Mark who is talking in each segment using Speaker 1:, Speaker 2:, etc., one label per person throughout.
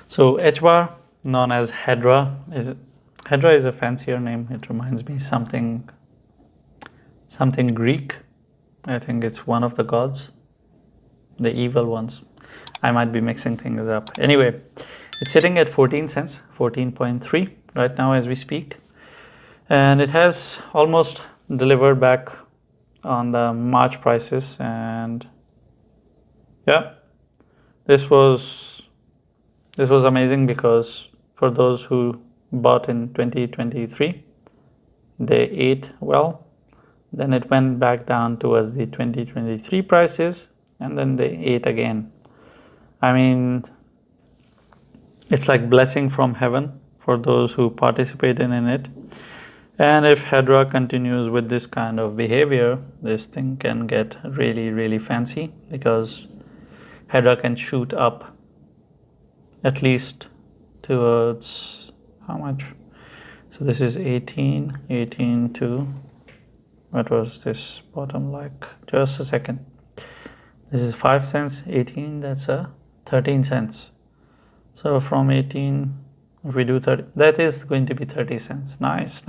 Speaker 1: So Hbar, known as Hedera, Hedera is a fancier name. It reminds me something Greek. I think it's one of the gods, the evil ones. I might be mixing things up. Anyway, it's sitting at 14 cents, 14.3 right now as we speak. And it has almost delivered back on the March prices. And yeah, this was amazing because for those who bought in 2023, they ate well. Then it went back down towards the 2023 prices, and then they ate again. I mean, it's like blessing from heaven for those who participated in it. And if Hedera continues with this kind of behavior, this thing can get really, really fancy, because Hedera can shoot up at least towards how much? So this is 18 to, what was this bottom like? Just a second. This is 5 cents, 18, that's 13 cents. So from 18, if we do 30, that is going to be 30 cents. Nice.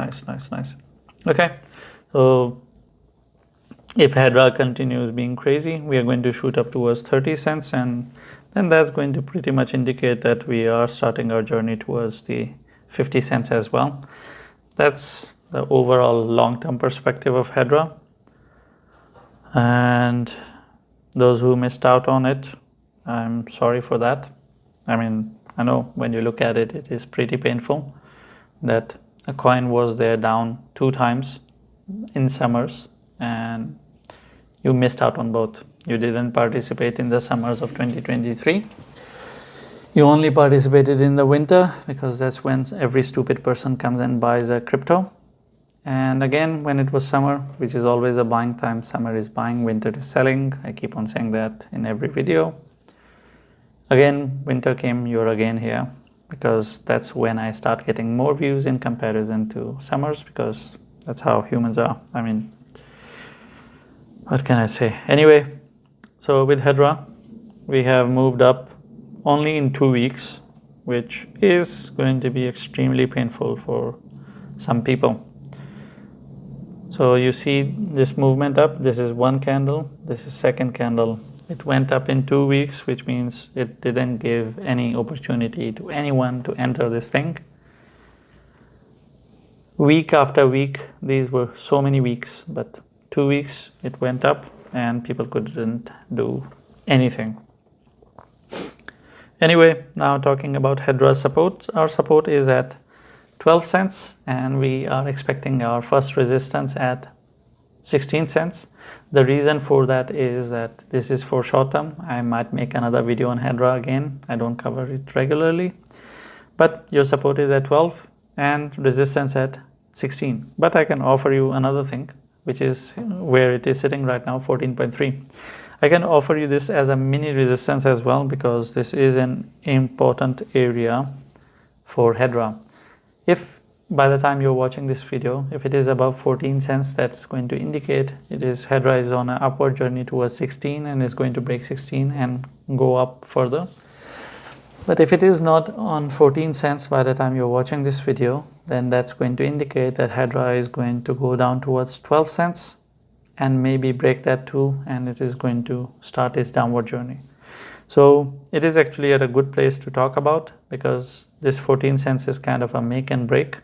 Speaker 1: Okay, so if Hedera continues being crazy, we are going to shoot up towards 30 cents, and then that's going to pretty much indicate that we are starting our journey towards the 50 cents as well. That's the overall long-term perspective of Hedera. And those who missed out on it, I'm sorry for that. I mean, I know when you look at it, it is pretty painful that a coin was there down 2 times in summers, and you missed out on both. You didn't participate in the summers of 2023. You only participated in the winter, because that's when every stupid person comes and buys a crypto. And again, when it was summer, which is always a buying time, summer is buying, winter is selling. I keep on saying that in every video. Again, winter came, you're again here, because that's when I start getting more views in comparison to summers, because that's how humans are. I mean, what can I say? Anyway, so with Hedera, we have moved up only in 2 weeks, which is going to be extremely painful for some people. So you see this movement up, this is one candle, this is second candle. It went up in 2 weeks, which means it didn't give any opportunity to anyone to enter this thing. Week after week, these were so many weeks, but 2 weeks it went up and people couldn't do anything. Anyway, now talking about Hedera support, our support is at 12 cents and we are expecting our first resistance at 16 cents. The reason for that is that this is for short term. I might make another video on Hedera again. I don't cover it regularly, but your support is at 12 and resistance at 16. But I can offer you another thing, which is where it is sitting right now, 14.3. I can offer you this as a mini resistance as well, because this is an important area for Hedera. If by the time you're watching this video, if it is above 14 cents, that's going to indicate Hedera is on an upward journey towards 16 and is going to break 16 and go up further. But if it is not on 14 cents by the time you're watching this video, then that's going to indicate that Hedera is going to go down towards 12 cents and maybe break that too, and it is going to start its downward journey. So it is actually at a good place to talk about, because this 14 cents is kind of a make and break.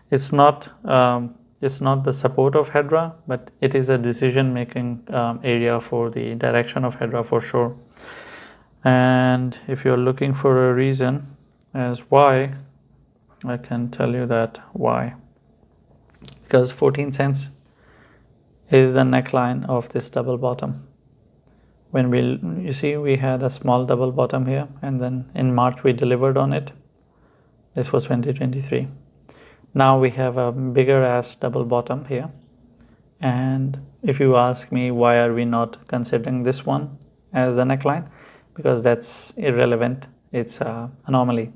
Speaker 1: It's not the support of Hedera, but it is a decision-making area for the direction of Hedera for sure. And if you're looking for a reason as why, I can tell you that why. Because 14 cents is the neckline of this double bottom. When you see we had a small double bottom here, and then in March we delivered on it. This was 2023. Now we have a bigger ass double bottom here. And if you ask me why are we not considering this one as the neckline, because that's irrelevant. It's an anomaly.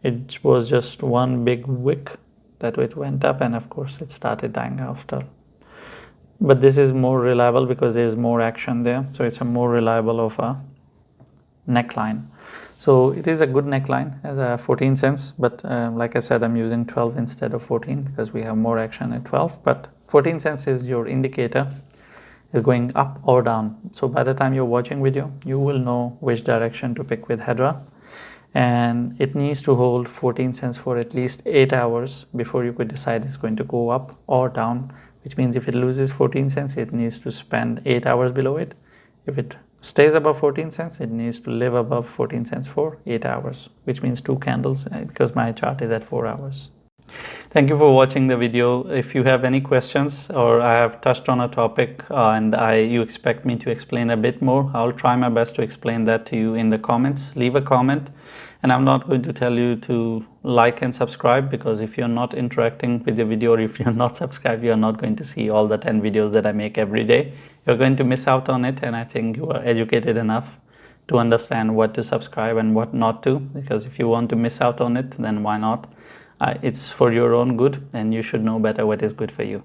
Speaker 1: It was just one big wick that it went up, and of course it started dying after. But this is more reliable because there's more action there, so it's a more reliable of a neckline. So it is a good neckline as a 14 cents, but like I said, I'm using 12 instead of 14 because we have more action at 12. But 14 cents is your indicator is going up or down. So by the time you're watching video, you will know which direction to pick with Hedera, and it needs to hold 14 cents for at least 8 hours before you could decide it's going to go up or down, which means if it loses 14 cents, it needs to spend 8 hours below it. If it stays above 14 cents, it needs to live above 14 cents for 8 hours, which means 2 candles because my chart is at 4 hours. Thank you for watching the video. If you have any questions or I have touched on a topic and you expect me to explain a bit more, I'll try my best to explain that to you in the comments. Leave a comment, and I'm not going to tell you to like and subscribe, because if you're not interacting with the video or if you're not subscribed, you're not going to see all the 10 videos that I make every day. You're going to miss out on it, and I think you are educated enough to understand what to subscribe and what not to, because if you want to miss out on it, then why not? It's for your own good, and you should know better what is good for you.